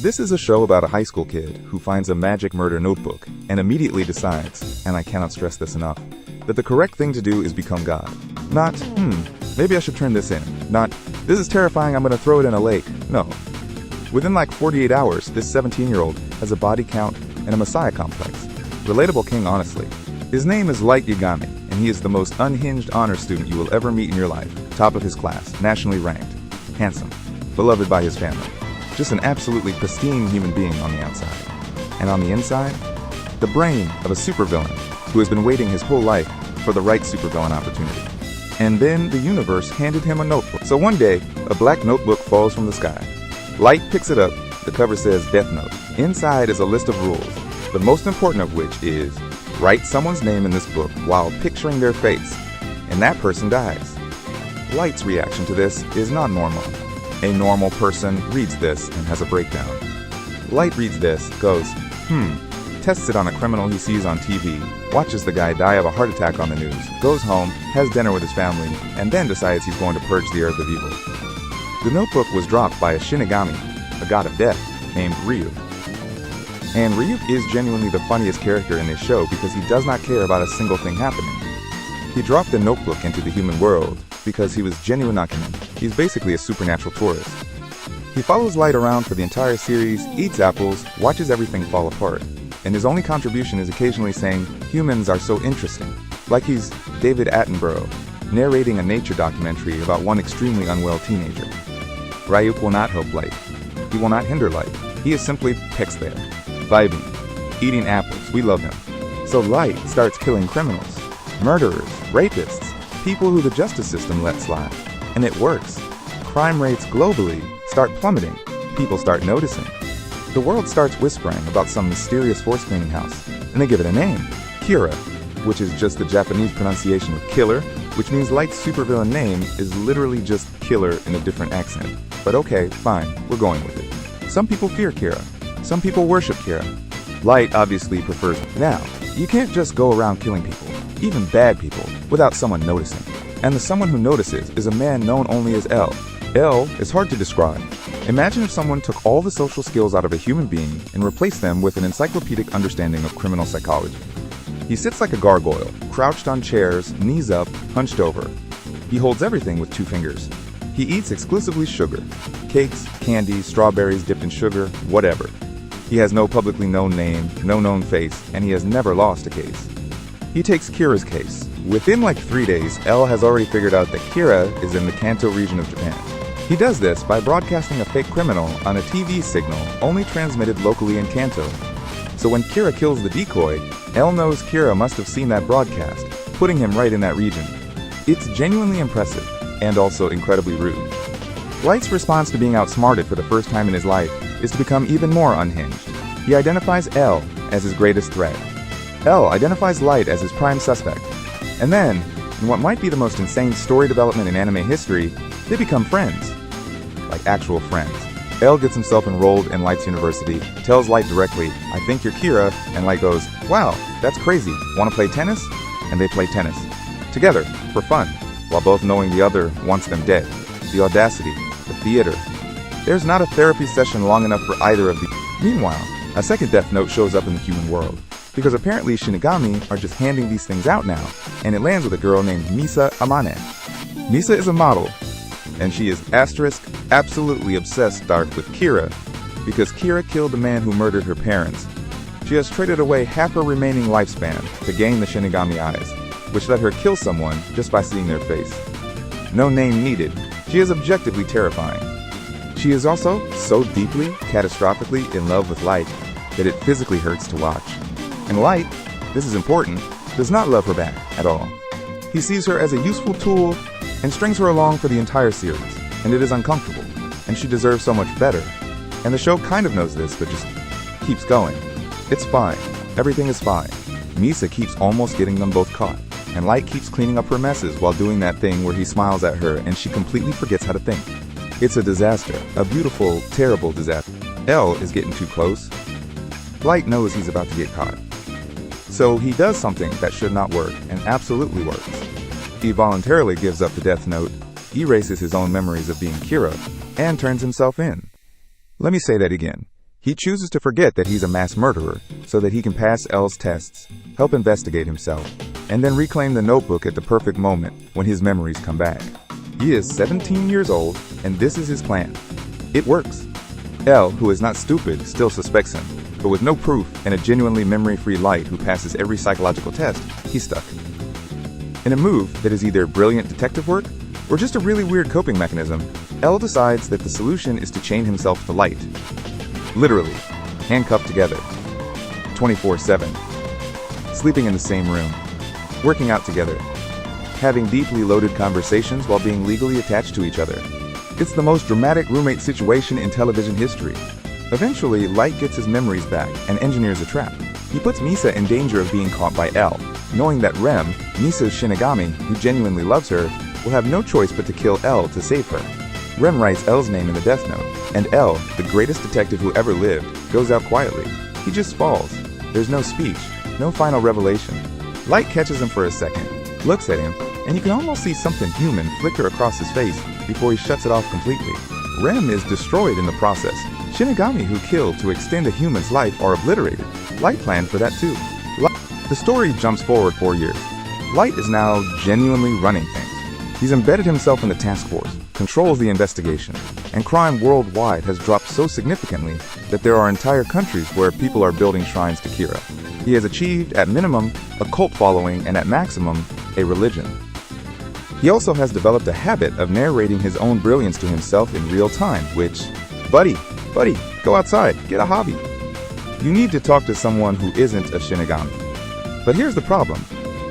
This is a show about a high school kid who finds a magic murder notebook and immediately decides, and I cannot stress this enough, that the correct thing to do is become God. Not, maybe I should turn this in. Not, this is terrifying, I'm gonna throw it in a lake. No. Within like 48 hours, this 17-year-old has a body count and a messiah complex. Relatable king, honestly. His name is Light Yagami, and he is the most unhinged honor student you will ever meet in your life. Top of his class, nationally ranked, handsome, beloved by his family. Just an absolutely pristine human being on the outside. And on the inside, the brain of a supervillain who has been waiting his whole life for the right supervillain opportunity. And then the universe handed him a notebook. So one day, a black notebook falls from the sky. Light picks it up, the cover says Death Note. Inside is a list of rules, the most important of which is, write someone's name in this book while picturing their face, and that person dies. Light's reaction to this is not normal. A normal person reads this and has a breakdown. Light reads this, goes, tests it on a criminal he sees on TV, watches the guy die of a heart attack on the news, goes home, has dinner with his family, and then decides he's going to purge the earth of evil. The notebook was dropped by a Shinigami, a god of death, named Ryuk. And Ryuk is genuinely the funniest character in this show because he does not care about a single thing happening. He dropped the notebook into the human world because he was genuine uncanny. He's basically a supernatural tourist. He follows Light around for the entire series, eats apples, watches everything fall apart, and his only contribution is occasionally saying, humans are so interesting, like he's David Attenborough, narrating a nature documentary about one extremely unwell teenager. Ryuk will not help Light. He will not hinder Light. He is simply picks there, vibing, eating apples. We love him. So Light starts killing criminals, murderers, rapists, people who the justice system let slide. And it works. Crime rates globally start plummeting. People start noticing. The world starts whispering about some mysterious force cleaning house, and they give it a name, Kira, which is just the Japanese pronunciation of killer, which means Light's supervillain name is literally just killer in a different accent. But okay, fine, we're going with it. Some people fear Kira. Some people worship Kira. Light obviously prefers it. Now, you can't just go around killing people, even bad people, without someone noticing. And the someone who notices is a man known only as L. L is hard to describe. Imagine if someone took all the social skills out of a human being and replaced them with an encyclopedic understanding of criminal psychology. He sits like a gargoyle, crouched on chairs, knees up, hunched over. He holds everything with 2 fingers. He eats exclusively sugar. Cakes, candy, strawberries dipped in sugar, whatever. He has no publicly known name, no known face, and he has never lost a case. He takes Kira's case. Within like 3 days, L has already figured out that Kira is in the Kanto region of Japan. He does this by broadcasting a fake criminal on a TV signal only transmitted locally in Kanto. So when Kira kills the decoy, L knows Kira must have seen that broadcast, putting him right in that region. It's genuinely impressive, and also incredibly rude. Light's response to being outsmarted for the first time in his life is to become even more unhinged. He identifies L as his greatest threat. L identifies Light as his prime suspect. And then, in what might be the most insane story development in anime history, they become friends. Like actual friends. L gets himself enrolled in Light's university, tells Light directly, I think you're Kira, and Light goes, wow, that's crazy, wanna play tennis? And they play tennis. Together, for fun, while both knowing the other wants them dead. The audacity, the theater. There's not a therapy session long enough for either of these. Meanwhile, a second Death Note shows up in the human world, because apparently Shinigami are just handing these things out now, and it lands with a girl named Misa Amane. Misa is a model, and she is absolutely obsessed with Kira, because Kira killed the man who murdered her parents. She has traded away half her remaining lifespan to gain the Shinigami eyes, which let her kill someone just by seeing their face. No name needed. She is objectively terrifying. She is also so deeply, catastrophically in love with Light that it physically hurts to watch. And Light, this is important, does not love her back at all. He sees her as a useful tool and strings her along for the entire series, and it is uncomfortable, and she deserves so much better. And the show kind of knows this, but just keeps going. It's fine. Everything is fine. Misa keeps almost getting them both caught, and Light keeps cleaning up her messes while doing that thing where he smiles at her and she completely forgets how to think. It's a disaster, a beautiful, terrible disaster. L is getting too close. Light knows he's about to get caught. So he does something that should not work, and absolutely works. He voluntarily gives up the Death Note, erases his own memories of being Kira, and turns himself in. Let me say that again. He chooses to forget that he's a mass murderer so that he can pass L's tests, help investigate himself, and then reclaim the notebook at the perfect moment when his memories come back. He is 17 years old, and this is his plan. It works. L, who is not stupid, still suspects him, but with no proof and a genuinely memory-free Light who passes every psychological test, he's stuck. In a move that is either brilliant detective work or just a really weird coping mechanism, L decides that the solution is to chain himself to Light. Literally, handcuffed together, 24/7, sleeping in the same room, working out together, having deeply loaded conversations while being legally attached to each other. It's the most dramatic roommate situation in television history. Eventually, Light gets his memories back and engineers a trap. He puts Misa in danger of being caught by L, knowing that Rem, Misa's Shinigami, who genuinely loves her, will have no choice but to kill L to save her. Rem writes L's name in the Death Note, and L, the greatest detective who ever lived, goes out quietly. He just falls. There's no speech, no final revelation. Light catches him for a second, looks at him, and you can almost see something human flicker across his face before he shuts it off completely. Rem is destroyed in the process. Shinigami who killed to extend a human's life are obliterated. Light planned for that too. The story jumps forward 4 years. Light is now genuinely running things. He's embedded himself in the task force, controls the investigation, and crime worldwide has dropped so significantly that there are entire countries where people are building shrines to Kira. He has achieved, at minimum, a cult following and at maximum, a religion. He also has developed a habit of narrating his own brilliance to himself in real time, which, buddy, go outside, get a hobby. You need to talk to someone who isn't a Shinigami. But here's the problem.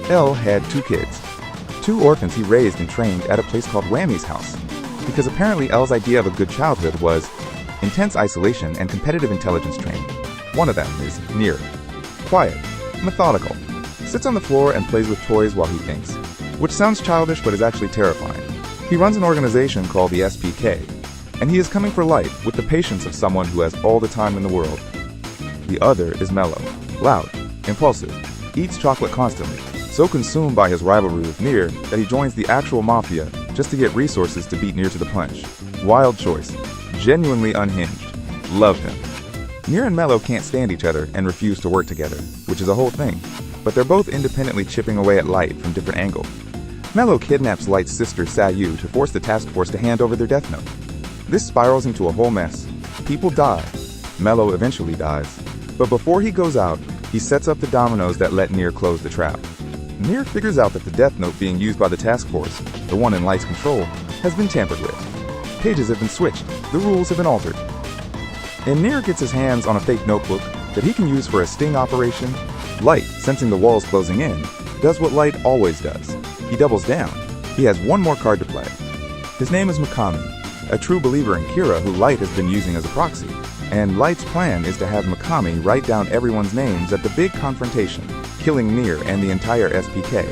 L had 2 kids. 2 orphans he raised and trained at a place called Whammy's house. Because apparently L's idea of a good childhood was intense isolation and competitive intelligence training. One of them is Nier. Quiet, methodical, sits on the floor and plays with toys while he thinks, which sounds childish but is actually terrifying. He runs an organization called the SPK, and he is coming for Light with the patience of someone who has all the time in the world. The other is mellow, loud, impulsive, eats chocolate constantly, so consumed by his rivalry with Nier that he joins the actual mafia just to get resources to beat Nier to the punch. Wild choice, genuinely unhinged, love him. Nier and Mello can't stand each other and refuse to work together, which is a whole thing, but they're both independently chipping away at Light from different angles. Mello kidnaps Light's sister Sayu to force the task force to hand over their Death Note. This spirals into a whole mess. People die. Mello eventually dies. But before he goes out, he sets up the dominoes that let Nier close the trap. Nier figures out that the Death Note being used by the task force, the one in Light's control, has been tampered with. Pages have been switched, the rules have been altered. And Nier gets his hands on a fake notebook that he can use for a sting operation. Light, sensing the walls closing in, does what Light always does. He doubles down. He has one more card to play. His name is Mikami, a true believer in Kira who Light has been using as a proxy. And Light's plan is to have Mikami write down everyone's names at the big confrontation, killing Nier and the entire SPK.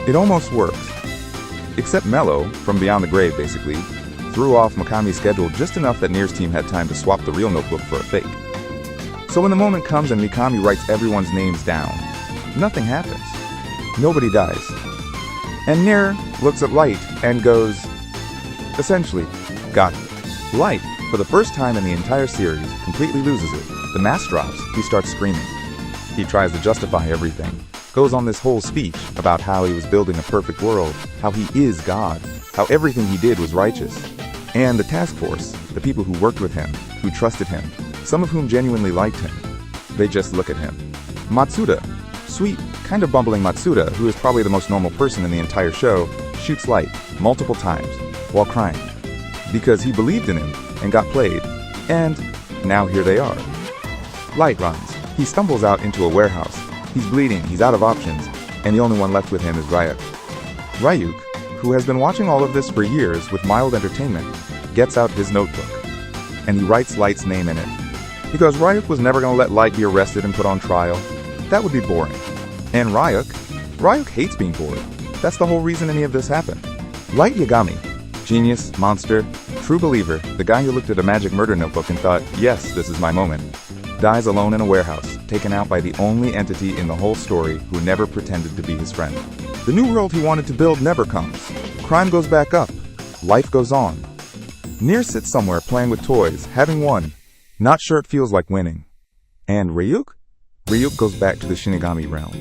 It almost works. Except Mello, from beyond the grave basically, threw off Mikami's schedule just enough that Nier's team had time to swap the real notebook for a fake. So when the moment comes and Mikami writes everyone's names down, nothing happens. Nobody dies. And Nier looks at Light and goes, essentially, got it. Light, for the first time in the entire series, completely loses it. The mask drops, he starts screaming. He tries to justify everything, goes on this whole speech about how he was building a perfect world, how he is God, how everything he did was righteous. And the task force, the people who worked with him, who trusted him, some of whom genuinely liked him, they just look at him. Matsuda, sweet, kind of bumbling Matsuda, who is probably the most normal person in the entire show, shoots Light multiple times while crying because he believed in him and got played, and now here they are. Light runs. He stumbles out into a warehouse. He's bleeding, he's out of options, and the only one left with him is Ryuk. Ryuk, who has been watching all of this for years with mild entertainment, gets out his notebook, and he writes Light's name in it. Because Ryuk was never going to let Light be arrested and put on trial. That would be boring. And Ryuk hates being bored. That's the whole reason any of this happened. Light Yagami, genius, monster, true believer, the guy who looked at a magic murder notebook and thought, yes, this is my moment, dies alone in a warehouse, taken out by the only entity in the whole story who never pretended to be his friend. The new world he wanted to build never comes. Crime goes back up. Life goes on. Nier sits somewhere playing with toys, having won. Not sure it feels like winning. And Ryuk? Ryuk goes back to the Shinigami realm.